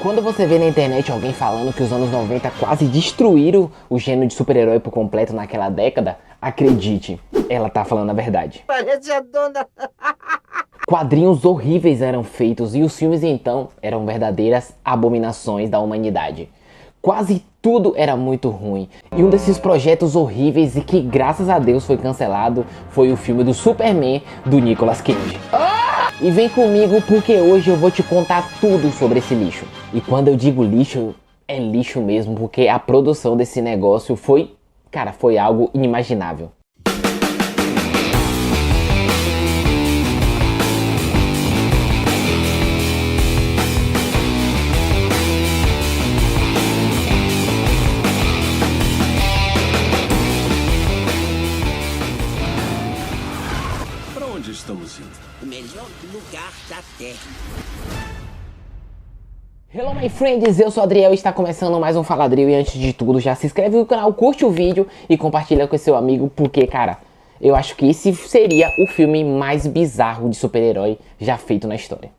Quando você vê na internet alguém falando que os anos 90 quase destruíram o gênero de super-herói por completo naquela década, acredite, ela tá falando a verdade. Parece a dona... Quadrinhos horríveis eram feitos e os filmes então eram verdadeiras abominações da humanidade. Quase tudo era muito ruim. E um desses projetos horríveis e que graças a Deus foi cancelado foi o filme do Superman do Nicolas Cage. E vem comigo porque hoje eu vou te contar tudo sobre esse lixo. E quando eu digo lixo, é lixo mesmo, porque a produção desse negócio foi, cara, foi algo inimaginável. Para onde estamos indo? O melhor lugar da Terra. Hello my friends, eu sou o Adriel e está começando mais um Faladril. E antes de tudo, já se inscreve no canal, curte o vídeo e compartilha com seu amigo, porque, cara, eu acho que esse seria o filme mais bizarro de super-herói já feito na história.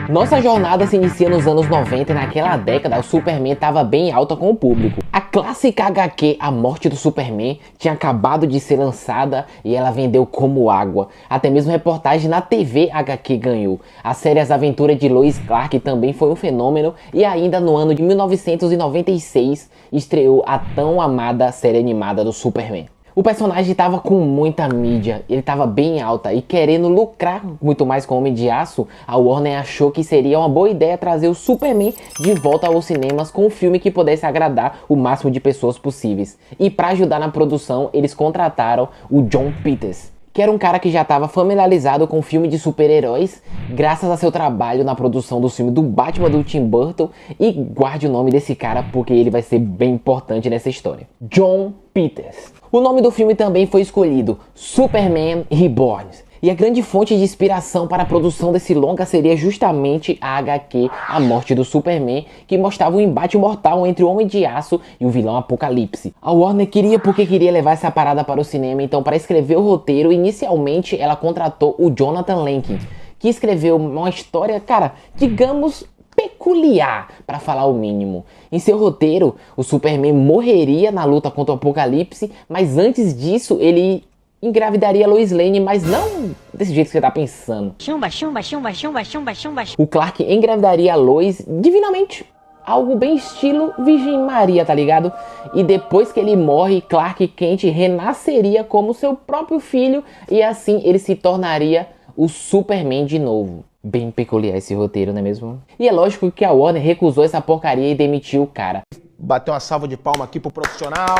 Nossa jornada se inicia nos anos 90 e naquela década o Superman estava bem alta com o público. A clássica HQ A Morte do Superman tinha acabado de ser lançada e ela vendeu como água. Até mesmo reportagem na TV HQ ganhou. A série As Aventuras de Lois Clark também foi um fenômeno e ainda no ano de 1996 estreou a tão amada série animada do Superman. O personagem estava com muita mídia, ele estava bem alta e querendo lucrar muito mais com o Homem de Aço, a Warner achou que seria uma boa ideia trazer o Superman de volta aos cinemas com um filme que pudesse agradar o máximo de pessoas possíveis. E para ajudar na produção, eles contrataram o Jon Peters, que era um cara que já estava familiarizado com o filme de super-heróis, graças a seu trabalho na produção do filme do Batman do Tim Burton, e guarde o nome desse cara porque ele vai ser bem importante nessa história. Jon Peters. O nome do filme também foi escolhido, Superman Reborn. E a grande fonte de inspiração para a produção desse longa seria justamente a HQ A Morte do Superman, que mostrava um embate mortal entre o Homem de Aço e o vilão Apocalipse. A Warner queria levar essa parada para o cinema, então para escrever o roteiro, inicialmente ela contratou o Jonathan Lankin, que escreveu uma história, cara, digamos, peculiar, para falar o mínimo. Em seu roteiro, o Superman morreria na luta contra o Apocalipse, mas antes disso ele engravidaria Lois Lane, mas não desse jeito que você tá pensando. Chumba, chumba, chumba, chumba, chumba, chumba. O Clark engravidaria a Lois divinamente. Algo bem estilo Virgem Maria, tá ligado? E depois que ele morre, Clark Kent renasceria como seu próprio filho e assim ele se tornaria o Superman de novo. Bem peculiar esse roteiro, não é mesmo? E é lógico que a Warner recusou essa porcaria e demitiu o cara. Bateu uma salva de palma aqui pro profissional.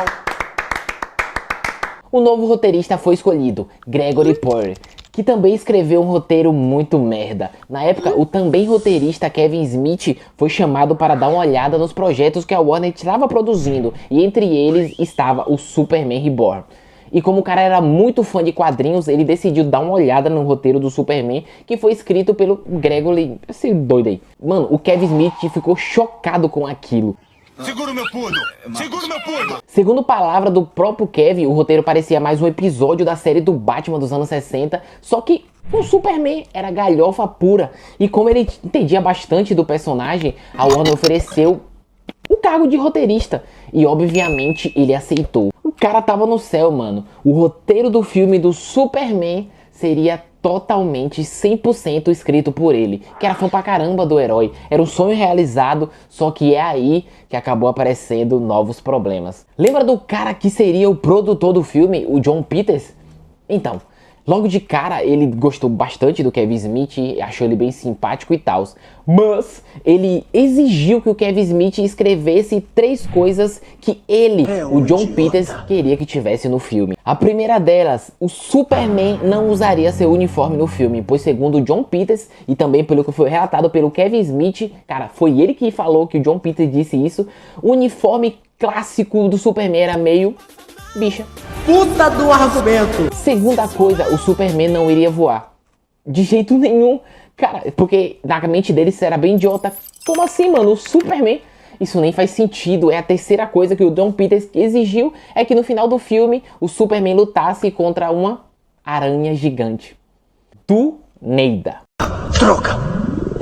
O novo roteirista foi escolhido, Gregory Pearl, que também escreveu um roteiro muito merda. Na época, o também roteirista Kevin Smith foi chamado para dar uma olhada nos projetos que a Warner estava produzindo, e entre eles estava o Superman Reborn. E como o cara era muito fã de quadrinhos, ele decidiu dar uma olhada no roteiro do Superman, que foi escrito pelo Gregory, esse doido aí. Mano, o Kevin Smith ficou chocado com aquilo. Segura o meu pudo! Segura o meu pudo! Segundo palavra do próprio Kevin, o roteiro parecia mais um episódio da série do Batman dos anos 60, só que o Superman era galhofa pura. E como ele entendia bastante do personagem, a Warner ofereceu o cargo de roteirista. E obviamente ele aceitou. O cara tava no céu, mano. O roteiro do filme do Superman seria totalmente 100% escrito por ele, que era fã pra caramba do herói. Era um sonho realizado, só que é aí que acabou aparecendo novos problemas. Lembra do cara que seria o produtor do filme, o Jon Peters? Então, logo de cara ele gostou bastante do Kevin Smith, achou ele bem simpático e tal. Mas ele exigiu que o Kevin Smith escrevesse 3 coisas que ele, o Jon Peters, queria que tivesse no filme. A primeira delas, o Superman não usaria seu uniforme no filme, pois segundo o Jon Peters, e também pelo que foi relatado pelo Kevin Smith, cara, foi ele que falou que o Jon Peters disse isso, o uniforme clássico do Superman era meio bicha. Puta do argumento! Segunda coisa, o Superman não iria voar. De jeito nenhum. Cara, porque na mente dele isso era bem idiota. Como assim, mano? O Superman? Isso nem faz sentido. É a terceira coisa que o Jon Peters exigiu, é que no final do filme o Superman lutasse contra uma aranha gigante. Do Neida. Troca!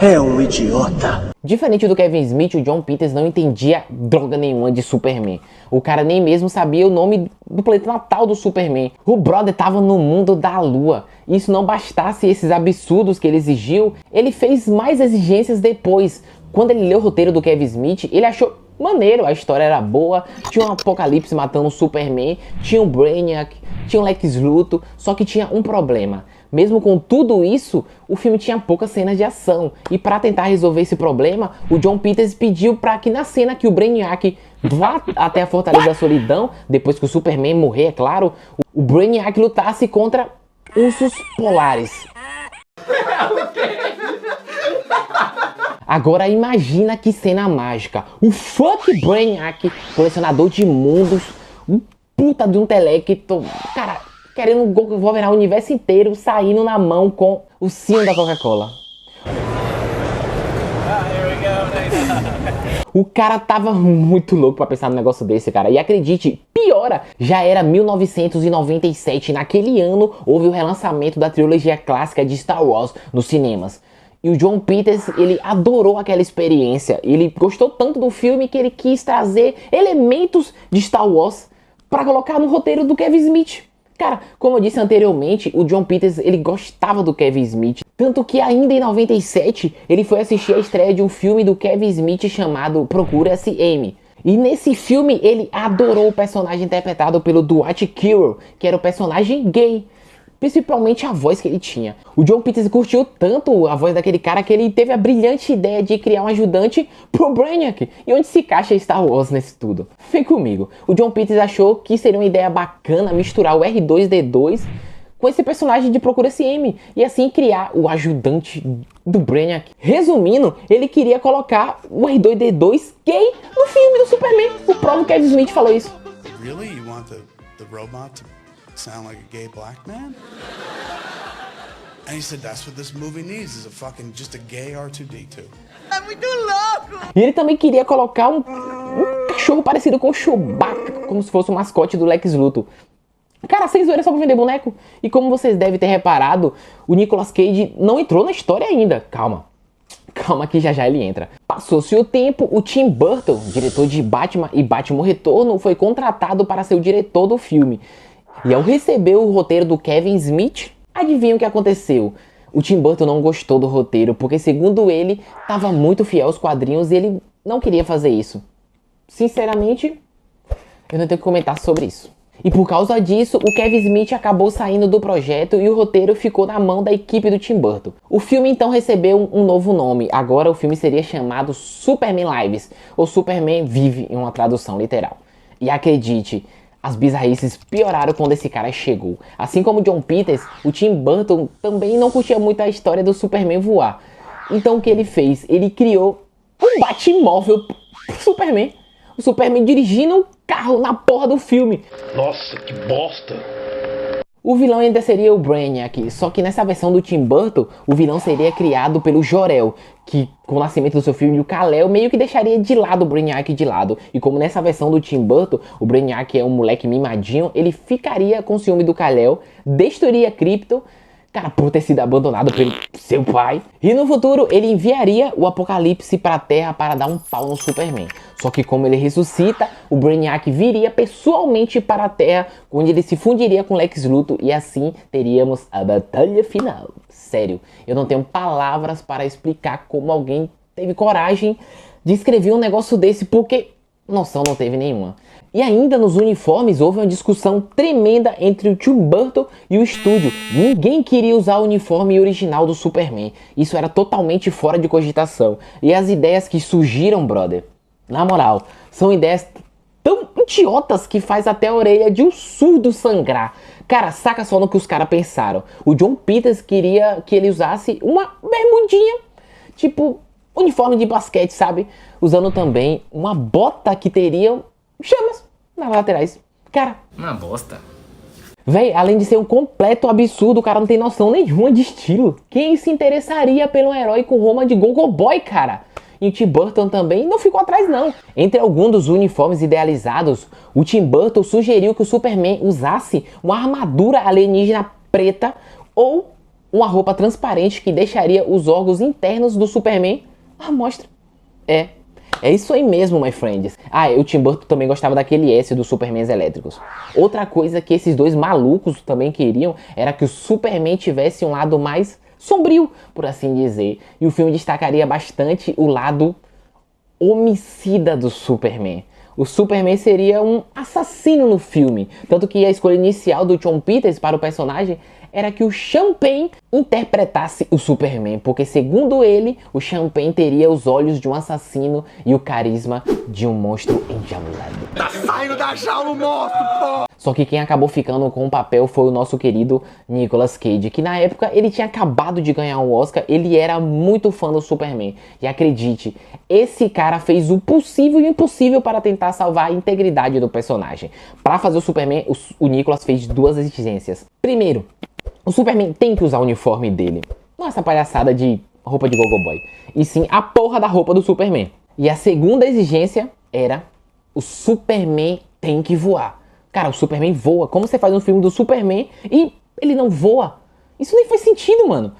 é um idiota. Diferente do Kevin Smith, o John Peters não entendia droga nenhuma de Superman. O cara nem mesmo sabia o nome do planeta natal do Superman. O brother tava no mundo da lua. E isso não bastasse esses absurdos que ele exigiu, ele fez mais exigências depois. Quando ele leu o roteiro do Kevin Smith, ele achou maneiro, a história era boa, tinha um Apocalipse matando o Superman, tinha um Brainiac, tinha um Lex Luthor, só que tinha um problema. Mesmo com tudo isso, o filme tinha poucas cenas de ação. E para tentar resolver esse problema, o John Peters pediu para que na cena que o Brainiac vá até a Fortaleza da Solidão, depois que o Superman morrer, é claro, o Brainiac lutasse contra ursos polares. Agora imagina que cena mágica. O fuck Brainiac, colecionador de mundos, um puta de um intelecto, cara, querendo governar o universo inteiro, saindo na mão com o sino da Coca-Cola. O cara tava muito louco pra pensar num negócio desse, cara. E acredite, piora, já era 1997. Naquele ano, houve o relançamento da trilogia clássica de Star Wars nos cinemas. E o John Peters, ele adorou aquela experiência. Ele gostou tanto do filme que ele quis trazer elementos de Star Wars pra colocar no roteiro do Kevin Smith. Cara, como eu disse anteriormente, o John Peters, ele gostava do Kevin Smith. Tanto que ainda em 97, ele foi assistir a estreia de um filme do Kevin Smith chamado Procura-se Amy. E nesse filme, ele adorou o personagem interpretado pelo Dwight Kiro, que era o personagem gay. Principalmente a voz que ele tinha. O John Peters curtiu tanto a voz daquele cara que ele teve a brilhante ideia de criar um ajudante pro Brainiac. E onde se encaixa Star Wars nesse tudo? Vem comigo. O John Peters achou que seria uma ideia bacana misturar o R2-D2 com esse personagem de Procura-se Amy. E assim criar o ajudante do Brainiac. Resumindo, ele queria colocar o R2-D2 gay no filme do Superman. O próprio Kevin Smith falou isso. Really? You want the robot to sound like a gay black man? And he said that's what this movie needs is just a gay R2-D2. É muito louco! E ele também queria colocar um cachorro parecido com o Chewbacca, como se fosse o mascote do Lex Luthor. Cara, sem zoeira, só pra vender boneco. E como vocês devem ter reparado, o Nicolas Cage não entrou na história ainda. Calma que já ele entra. Passou-se o tempo, o Tim Burton, diretor de Batman e Batman Retorno, foi contratado para ser o diretor do filme. E ao receber o roteiro do Kevin Smith, adivinha o que aconteceu? O Tim Burton não gostou do roteiro, porque segundo ele, estava muito fiel aos quadrinhos e ele não queria fazer isso. Sinceramente, eu não tenho que comentar sobre isso. E por causa disso, o Kevin Smith acabou saindo do projeto e o roteiro ficou na mão da equipe do Tim Burton. O filme então recebeu um novo nome. Agora o filme seria chamado Superman Lives, ou Superman Vive em uma tradução literal. E acredite, as bizarrices pioraram quando esse cara chegou. Assim como John Peters, o Tim Burton também não curtia muito a história do Superman voar. Então o que ele fez? Ele criou um Batmóvel pro Superman. O Superman dirigindo um carro na porra do filme. Nossa, que bosta! O vilão ainda seria o Brainiac, só que nessa versão do Tim Burton, o vilão seria criado pelo Jor-El, que com o nascimento do seu filho, o Kal-El, meio que deixaria de lado o Brainiac de lado. E como nessa versão do Tim Burton, o Brainiac é um moleque mimadinho, ele ficaria com ciúme do Kal-El, destruiria Krypton, cara, por ter sido abandonado pelo seu pai. E no futuro, ele enviaria o Apocalipse para a Terra para dar um pau no Superman. Só que como ele ressuscita, o Brainiac viria pessoalmente para a Terra, onde ele se fundiria com Lex Luthor e assim teríamos a batalha final. Sério, eu não tenho palavras para explicar como alguém teve coragem de escrever um negócio desse, porque noção não teve nenhuma. E ainda nos uniformes houve uma discussão tremenda entre o Tim Burton e o estúdio. Ninguém queria usar o uniforme original do Superman. Isso era totalmente fora de cogitação. E as ideias que surgiram, brother, na moral, são ideias tão idiotas que faz até a orelha de um surdo sangrar. Cara, saca só no que os caras pensaram. O John Peters queria que ele usasse uma bermudinha, tipo uniforme de basquete, sabe? Usando também uma bota que teria chamas nas laterais. Cara, uma bosta. Véi, além de ser um completo absurdo, o cara não tem noção nenhuma de estilo. Quem se interessaria pelo herói com Roma de Gogo Boy, cara? E o Tim Burton também não ficou atrás não. Entre alguns dos uniformes idealizados, o Tim Burton sugeriu que o Superman usasse uma armadura alienígena preta ou uma roupa transparente que deixaria os órgãos internos do Superman à mostra. É isso aí mesmo, my friends. O Tim Burton também gostava daquele S dos Supermans elétricos. Outra coisa que esses dois malucos também queriam era que o Superman tivesse um lado mais sombrio, por assim dizer. E o filme destacaria bastante o lado homicida do Superman. O Superman seria um assassino no filme. Tanto que a escolha inicial do John Peters para o personagem era que o Sean Penn interpretasse o Superman, porque segundo ele, o Sean Penn teria os olhos de um assassino e o carisma de um monstro enjaulado. Tá saindo da jaula o monstro, pô! Só que quem acabou ficando com o papel foi o nosso querido Nicolas Cage, que na época ele tinha acabado de ganhar um Oscar, ele era muito fã do Superman. E acredite, esse cara fez o possível e o impossível para tentar salvar a integridade do personagem. Para fazer o Superman, o Nicolas fez duas exigências. Primeiro, o Superman tem que usar o uniforme dele. Não essa palhaçada de roupa de gogo boy. E sim a porra da roupa do Superman. E a segunda exigência era o Superman tem que voar. Cara, o Superman voa. Como você faz um filme do Superman e ele não voa? Isso nem faz sentido, mano.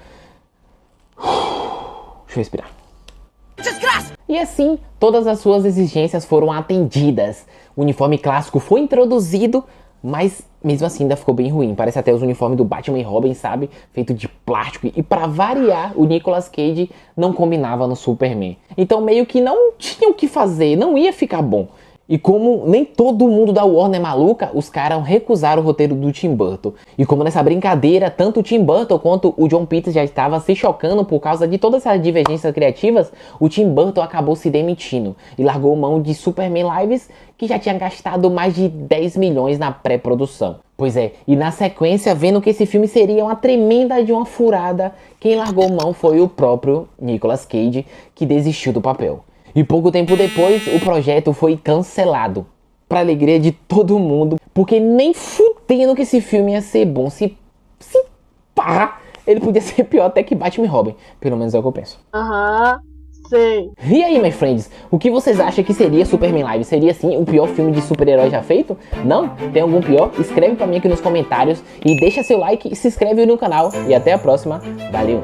Deixa eu respirar. Desgraça! E assim, todas as suas exigências foram atendidas. O uniforme clássico foi introduzido, mas mesmo assim ainda ficou bem ruim. Parece até os uniformes do Batman e Robin, sabe? Feito de plástico. E pra variar, o Nicolas Cage não combinava no Superman. Então meio que não tinha o que fazer, não ia ficar bom. E como nem todo mundo da Warner é maluca, os caras recusaram o roteiro do Tim Burton. E como nessa brincadeira, tanto o Tim Burton quanto o John Peters já estavam se chocando por causa de todas essas divergências criativas, o Tim Burton acabou se demitindo e largou mão de Superman Lives, que já tinha gastado mais de 10 milhões na pré-produção. Pois é, e na sequência, vendo que esse filme seria uma tremenda de uma furada, quem largou mão foi o próprio Nicolas Cage, que desistiu do papel. E pouco tempo depois, o projeto foi cancelado. Pra alegria de todo mundo. Porque nem fudendo que esse filme ia ser bom. Se pá, ele podia ser pior até que Batman e Robin. Pelo menos é o que eu penso. Sei. E aí, my friends? O que vocês acham que seria Superman Live? Seria, sim, o pior filme de super-herói já feito? Não? Tem algum pior? Escreve pra mim aqui nos comentários. E deixa seu like e se inscreve no canal. E até a próxima. Valeu!